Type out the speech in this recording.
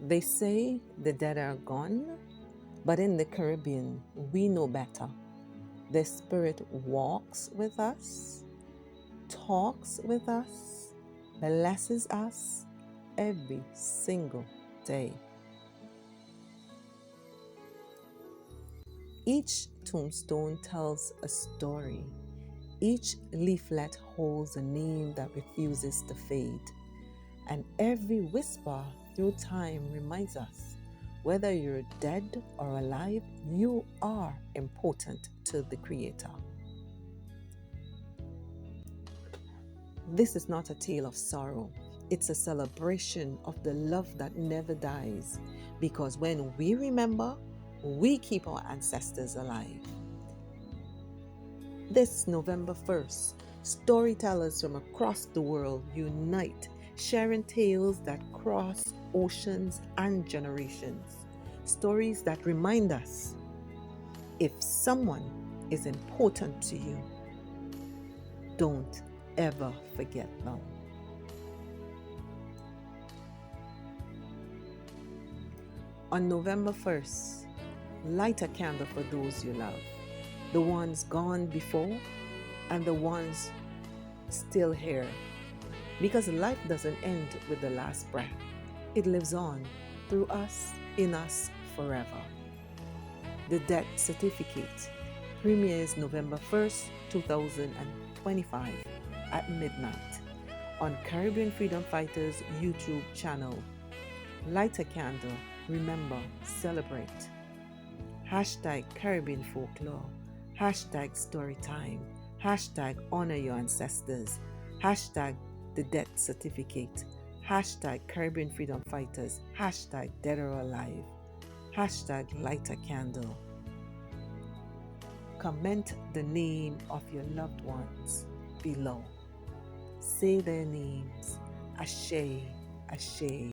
They say the dead are gone, but in the Caribbean, we know better. The spirit walks with us, talks with us, blesses us every single day. Each tombstone tells a story. Each leaflet holds a name that refuses to fade. And every whisper through time reminds us whether you're dead or alive, you are important to the Creator. This is not a tale of sorrow. It's a celebration of the love that never dies. Because when we remember, we keep our ancestors alive. This November 1st, storytellers from across the world unite, sharing tales that cross oceans and generations. Stories that remind us if someone is important to you, don't ever forget them. On November 1st, light a candle for those you love, the ones gone before and the ones still here. Because life doesn't end with the last breath, it lives on through us, in us, forever. The Death Certificate premieres November 1st, 2025 at midnight on Caribbean Freedom Fighters YouTube channel. Light a candle, remember, celebrate. Hashtag Caribbean Folklore, hashtag Storytime, hashtag Honor Your Ancestors, hashtag The Death Certificate, hashtag Caribbean Freedom Fighters, hashtag Dead or Alive, hashtag Light a Candle. Comment the name of your loved ones below. Say their names. Ashe, Ashe.